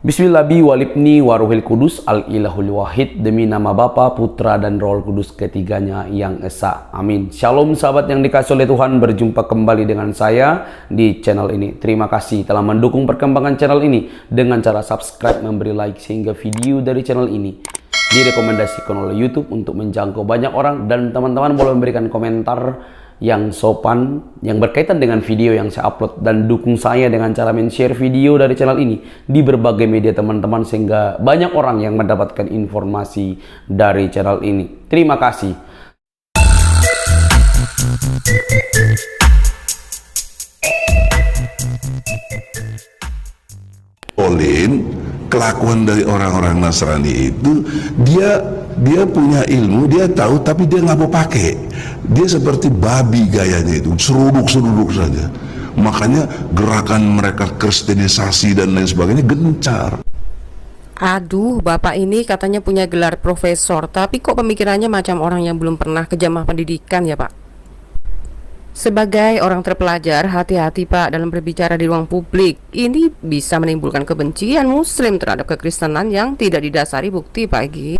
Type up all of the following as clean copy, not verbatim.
Bismillah walibni waruhil kudus al-ilahul wahid, demi nama Bapa, Putra, dan Roh Kudus ketiganya yang esa. Amin. Shalom sahabat yang dikasihi oleh Tuhan, berjumpa kembali dengan saya di channel ini. Terima kasih telah mendukung perkembangan channel ini dengan cara subscribe, memberi like, sehingga video dari channel ini direkomendasikan oleh YouTube untuk menjangkau banyak orang. Dan teman-teman boleh memberikan komentar yang sopan yang berkaitan dengan video yang saya upload, dan dukung saya dengan cara men-share video dari channel ini di berbagai media teman-teman, sehingga banyak orang yang mendapatkan informasi dari channel ini. Terima kasih. Kelakuan dari orang-orang Nasrani itu, dia punya ilmu, dia tahu, tapi dia nggak mau pakai. Dia seperti babi gayanya itu, seruduk saja. Makanya gerakan mereka kristenisasi dan lain sebagainya gencar. Aduh, bapak ini katanya punya gelar profesor, tapi kok pemikirannya macam orang yang belum pernah ke jamaah pendidikan ya pak? Sebagai orang terpelajar, hati-hati pak dalam berbicara di ruang publik. Ini bisa menimbulkan kebencian muslim terhadap kekristenan yang tidak didasari bukti pak Egi.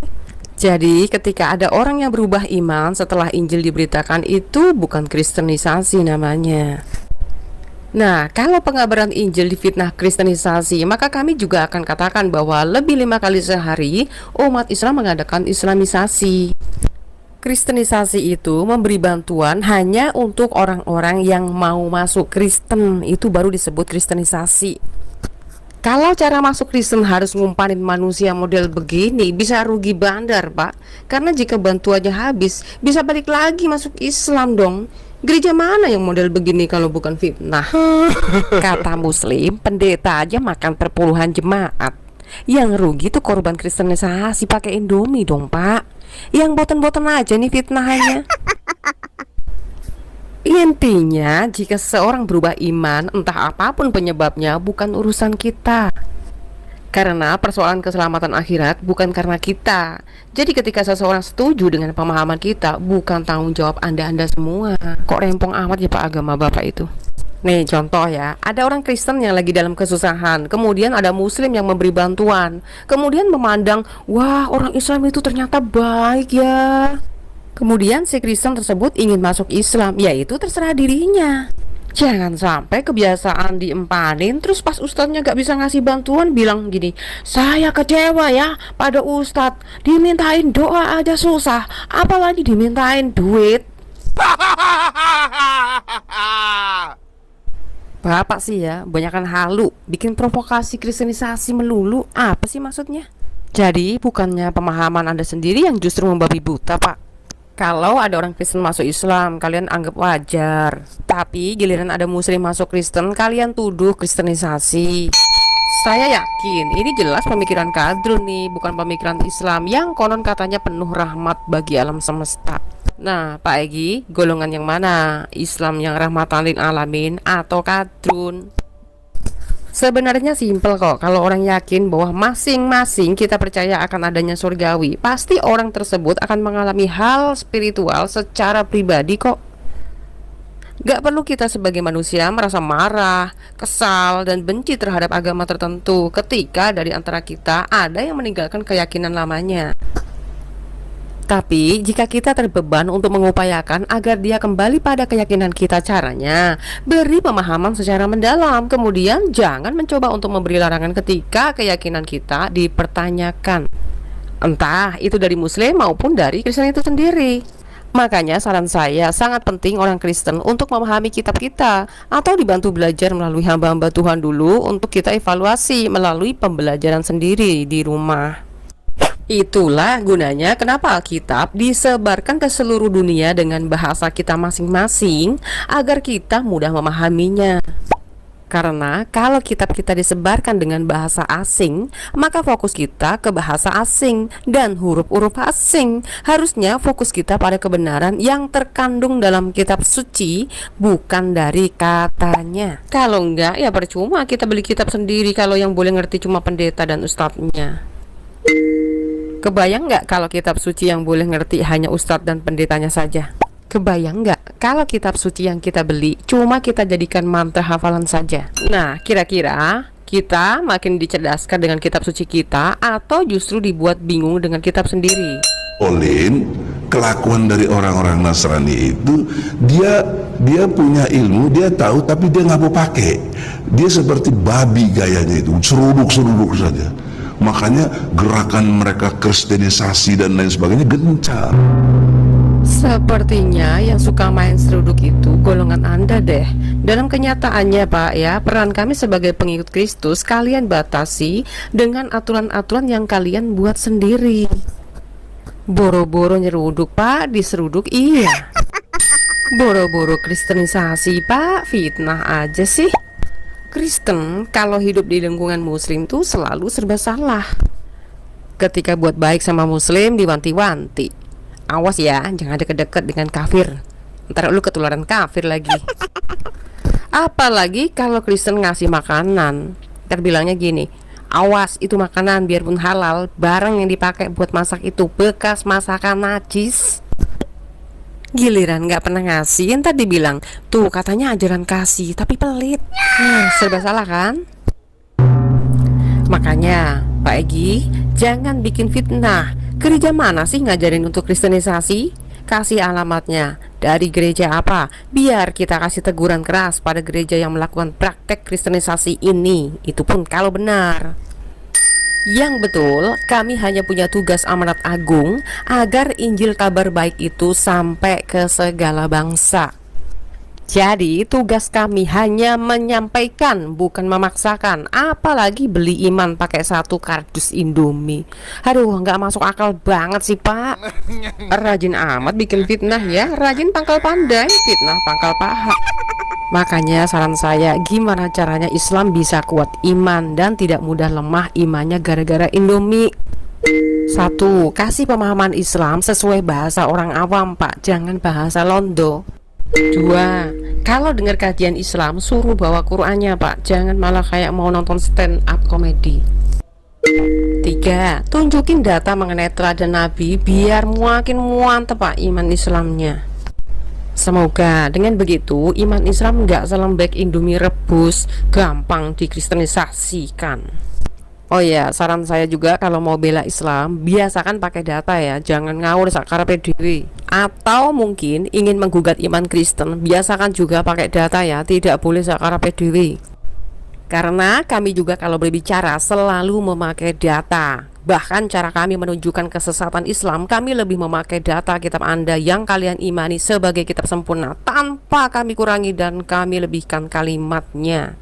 Jadi ketika ada orang yang berubah iman setelah Injil diberitakan, itu bukan kristenisasi namanya. Nah, kalau pengabaran Injil difitnah kristenisasi, maka kami juga akan katakan bahwa lebih 5 kali sehari umat Islam mengadakan islamisasi. Kristenisasi itu memberi bantuan hanya untuk orang-orang yang mau masuk Kristen, itu baru disebut kristenisasi. Kalau cara masuk Kristen harus ngumpanin manusia model begini, bisa rugi bandar pak. Karena jika bantuannya habis, bisa balik lagi masuk Islam dong. Gereja mana yang model begini kalau bukan fitnah? Kata muslim, pendeta aja makan per puluhan jemaat. Yang rugi tuh korban kristenisasi pakai Indomie dong pak. Yang boten-boten aja nih fitnahnya. Intinya, jika seseorang berubah iman, entah apapun penyebabnya, bukan urusan kita. Karena persoalan keselamatan akhirat bukan karena kita. Jadi ketika seseorang setuju dengan pemahaman kita, bukan tanggung jawab anda-anda semua. Kok rempong amat ya pak agama bapak itu? Nih contoh ya, ada orang Kristen yang lagi dalam kesusahan, kemudian ada muslim yang memberi bantuan, kemudian memandang, wah orang Islam itu ternyata baik ya. Kemudian si Kristen tersebut ingin masuk Islam, ya itu terserah dirinya. Jangan sampai kebiasaan diempanin, terus pas ustadznya gak bisa ngasih bantuan bilang gini, saya kecewa ya pada ustadz, dimintain doa aja susah, apalagi dimintain duit. Bapak sih ya, banyakan halu, bikin provokasi kristenisasi melulu. Apa sih maksudnya? Jadi bukannya pemahaman anda sendiri yang justru membabi buta pak. Kalau ada orang Kristen masuk Islam, kalian anggap wajar. Tapi giliran ada muslim masuk Kristen, kalian tuduh kristenisasi. Saya yakin ini jelas pemikiran kadrun nih, bukan pemikiran Islam yang konon katanya penuh rahmat bagi alam semesta. Nah Pak Egi, golongan yang mana? Islam yang rahmatan lil alamin atau kadrun? Sebenarnya simpel kok. Kalau orang yakin bahwa masing-masing kita percaya akan adanya surgawi, pasti orang tersebut akan mengalami hal spiritual secara pribadi kok. Gak perlu kita sebagai manusia merasa marah, kesal, dan benci terhadap agama tertentu ketika dari antara kita ada yang meninggalkan keyakinan lamanya. Tapi jika kita terbeban untuk mengupayakan agar dia kembali pada keyakinan kita, caranya beri pemahaman secara mendalam. Kemudian jangan mencoba untuk memberi larangan ketika keyakinan kita dipertanyakan, entah itu dari muslim maupun dari Kristen itu sendiri. Makanya saran saya, sangat penting orang Kristen untuk memahami kitab kita, atau dibantu belajar melalui hamba-hamba Tuhan dulu untuk kita evaluasi melalui pembelajaran sendiri di rumah. Itulah gunanya kenapa Alkitab disebarkan ke seluruh dunia dengan bahasa kita masing-masing, agar kita mudah memahaminya. Karena kalau kitab kita disebarkan dengan bahasa asing, maka fokus kita ke bahasa asing dan huruf-huruf asing. Harusnya fokus kita pada kebenaran yang terkandung dalam kitab suci, bukan dari katanya. Kalau enggak, ya percuma kita beli kitab sendiri kalau yang boleh ngerti cuma pendeta dan ustadznya. Kebayang nggak kalau kitab suci yang boleh ngerti hanya ustadz dan pendetanya saja? Kebayang nggak kalau kitab suci yang kita beli cuma kita jadikan mantra hafalan saja? Nah, kira-kira Kita makin dicerdaskan dengan kitab suci kita atau justru dibuat bingung dengan kitab sendiri? Olin, kelakuan dari orang-orang Nasrani itu dia punya ilmu, dia tahu tapi dia nggak mau pakai. Dia seperti babi gayanya itu, seruduk saja. Makanya gerakan mereka kristenisasi dan lain sebagainya gencar. Sepertinya yang suka main seruduk itu golongan Anda deh. Dalam kenyataannya Pak ya, peran kami sebagai pengikut Kristus kalian batasi dengan aturan-aturan yang kalian buat sendiri. Boro-boro nyeruduk Pak, diseruduk iya. Boro-boro kristenisasi Pak, fitnah aja sih. Kristen kalau hidup di lingkungan muslim tuh selalu serba salah. Ketika buat baik sama muslim diwanti-wanti, awas ya, jangan deket-deket dengan kafir, ntar lu ketularan kafir lagi. Apalagi kalau Kristen ngasih makanan, ntar bilangnya gini, awas itu makanan biarpun halal, barang yang dipakai buat masak itu bekas masakan najis. Giliran nggak pernah ngasih, ntar dibilang tuh katanya ajaran kasih tapi pelit. Serba salah kan? Makanya Pak Egi, jangan bikin fitnah. Gereja mana sih ngajarin untuk kristenisasi? Kasih alamatnya, dari gereja apa, biar kita kasih teguran keras pada gereja yang melakukan praktek kristenisasi ini. Itu pun kalau benar. Yang betul, kami hanya punya tugas amanat agung agar Injil kabar baik itu sampai ke segala bangsa. Jadi tugas kami hanya menyampaikan, bukan memaksakan. Apalagi beli iman pakai 1 kardus Indomie. Aduh, nggak masuk akal banget sih Pak. Rajin amat bikin fitnah ya. Rajin pangkal pandai, fitnah pangkal paha. Makanya saran saya, gimana caranya Islam bisa kuat iman dan tidak mudah lemah imannya gara-gara Indomie? 1. Kasih pemahaman Islam sesuai bahasa orang awam Pak, jangan bahasa Londo. 2. Kalau dengar kajian Islam, suruh bawa Qur'annya Pak, jangan malah kayak mau nonton stand up komedi. 3. Tunjukin data mengenai teladan Nabi biar makin mantep Pak iman Islamnya. Semoga dengan begitu iman Islam nggak selembek Indomie rebus, gampang dikristenisasikan. Oh ya, saran saya juga kalau mau bela Islam, biasakan pakai data ya, jangan ngawur sakarepe dhewe. Atau mungkin ingin menggugat iman Kristen, biasakan juga pakai data ya, tidak boleh sakarepe dhewe. Karena kami juga kalau berbicara selalu memakai data. Bahkan cara kami menunjukkan kesesatan Islam, kami lebih memakai data kitab Anda yang kalian imani sebagai kitab sempurna, tanpa kami kurangi dan kami lebihkan kalimatnya.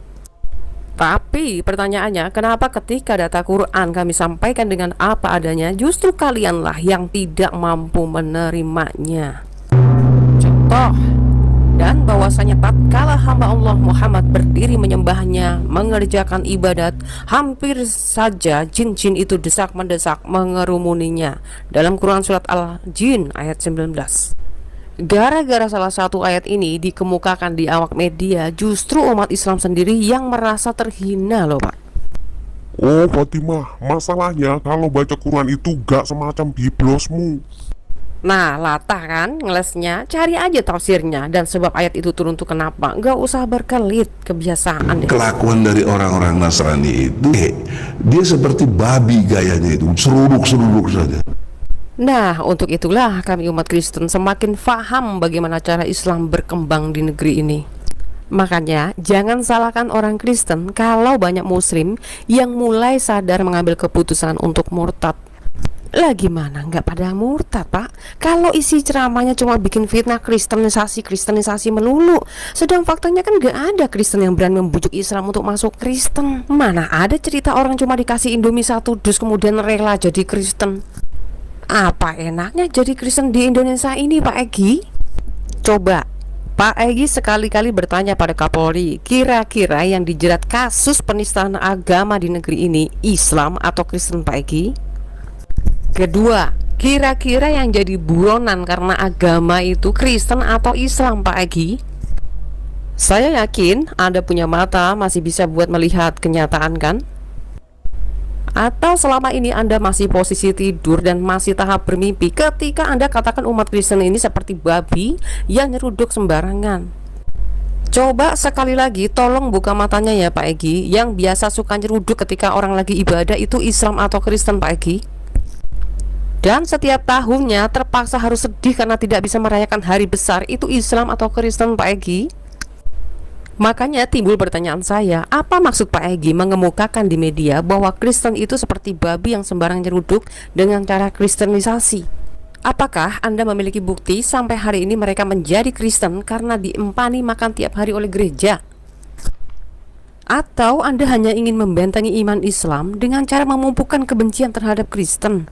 Tapi pertanyaannya, kenapa ketika data Quran kami sampaikan dengan apa adanya, justru kalianlah yang tidak mampu menerimanya? Contoh, dan bahwasanya tatkala hamba Allah Muhammad berdiri menyembahnya, mengerjakan ibadat, hampir saja jin-jin itu desak-mendesak mengerumuninya. Dalam Quran surat Al-Jin ayat 19. Gara-gara salah satu ayat ini dikemukakan di awak media, justru umat Islam sendiri yang merasa terhina loh Pak. Oh Fatimah, masalahnya kalau baca Quran itu gak semacam biblosmu. Nah latah kan ngelesnya, cari aja tafsirnya. Dan sebab ayat itu turun tuh kenapa, gak usah berkelit, kebiasaan deh. Kelakuan dari orang-orang Nasrani itu, dia seperti babi gayanya itu, seruduk saja. Nah, untuk itulah kami umat Kristen semakin paham bagaimana cara Islam berkembang di negeri ini. Makanya, jangan salahkan orang Kristen kalau banyak Muslim yang mulai sadar mengambil keputusan untuk murtad. Lah gimana nggak pada murtad Pak? Kalau isi ceramahnya cuma bikin fitnah kristenisasi melulu, sedang faktanya kan nggak ada Kristen yang berani membujuk Islam untuk masuk Kristen. Mana ada cerita orang cuma dikasih Indomie 1 dus kemudian rela jadi Kristen. Apa enaknya jadi Kristen di Indonesia ini Pak Egi? Coba Pak Egi sekali-kali bertanya pada Kapolri, kira-kira yang dijerat kasus penistaan agama di negeri ini Islam atau Kristen Pak Egi? Kedua, kira-kira yang jadi buronan karena agama itu Kristen atau Islam Pak Egi? Saya yakin Anda punya mata masih bisa buat melihat kenyataan kan? Atau selama ini Anda masih posisi tidur dan masih tahap bermimpi ketika Anda katakan umat Kristen ini seperti babi yang nyeruduk sembarangan? Coba sekali lagi tolong buka matanya ya Pak Egi. Yang biasa suka nyeruduk ketika orang lagi ibadah itu Islam atau Kristen Pak Egi. Dan setiap tahunnya terpaksa harus sedih karena tidak bisa merayakan hari besar, itu Islam atau Kristen Pak Egi. Makanya timbul pertanyaan saya, apa maksud Pak Egi mengemukakan di media bahwa Kristen itu seperti babi yang sembarang nyeruduk dengan cara kristenisasi? Apakah Anda memiliki bukti sampai hari ini mereka menjadi Kristen karena diempani makan tiap hari oleh gereja? Atau Anda hanya ingin membentengi iman Islam dengan cara memupukkan kebencian terhadap Kristen?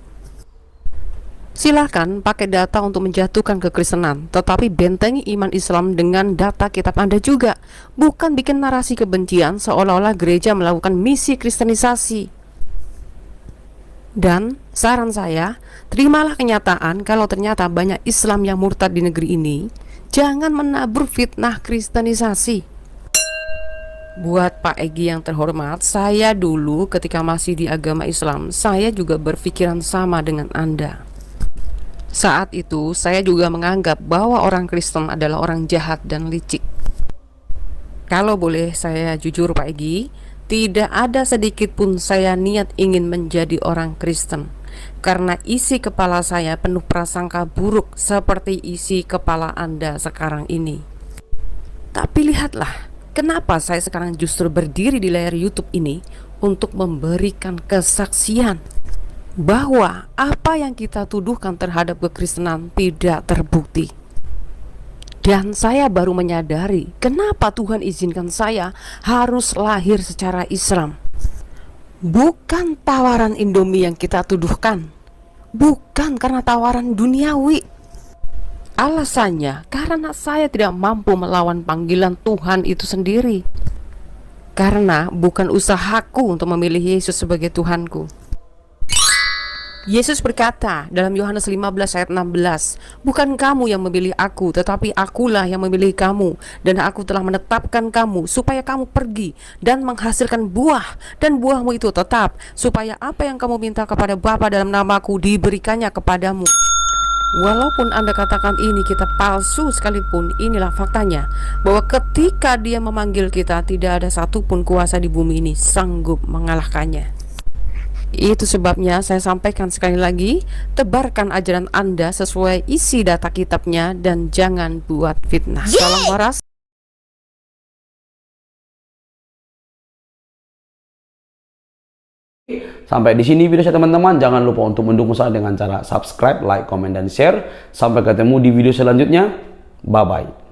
Silakan pakai data untuk menjatuhkan kekristenan, tetapi bentengi iman Islam dengan data kitab Anda juga. Bukan bikin narasi kebencian seolah-olah gereja melakukan misi kristenisasi. Dan saran saya, terimalah kenyataan kalau ternyata banyak Islam yang murtad di negeri ini. Jangan menabur fitnah kristenisasi. Buat Pak Egi yang terhormat, saya dulu ketika masih di agama Islam, saya juga berpikiran sama dengan Anda. Saat itu saya juga menganggap bahwa orang Kristen adalah orang jahat dan licik. Kalau boleh saya jujur Pak Egi, tidak ada sedikit pun saya niat ingin menjadi orang Kristen, karena isi kepala saya penuh prasangka buruk seperti isi kepala Anda sekarang ini. Tapi lihatlah, kenapa saya sekarang justru berdiri di layar YouTube ini untuk memberikan kesaksian bahwa apa yang kita tuduhkan terhadap kekristenan tidak terbukti. Dan saya baru menyadari kenapa Tuhan izinkan saya harus lahir secara Islam. Bukan tawaran Indomie yang kita tuduhkan, bukan karena tawaran duniawi. Alasannya karena saya tidak mampu melawan panggilan Tuhan itu sendiri. Karena bukan usahaku untuk memilih Yesus sebagai Tuhanku. Yesus berkata dalam Yohanes 15 ayat 16, "Bukan kamu yang memilih aku, tetapi akulah yang memilih kamu, dan aku telah menetapkan kamu supaya kamu pergi dan menghasilkan buah, dan buahmu itu tetap, supaya apa yang kamu minta kepada Bapa dalam namaku diberikannya kepadamu." Walaupun Anda katakan ini kitab palsu sekalipun, inilah faktanya, bahwa ketika Dia memanggil kita, tidak ada satupun kuasa di bumi ini sanggup mengalahkannya. Itu sebabnya saya sampaikan sekali lagi, tebarkan ajaran Anda sesuai isi data kitabnya dan jangan buat fitnah. Salam waras. Sampai di sini video saya teman-teman. Jangan lupa untuk mendukung saya dengan cara subscribe, like, komen, dan share. Sampai ketemu di video selanjutnya. Bye-bye.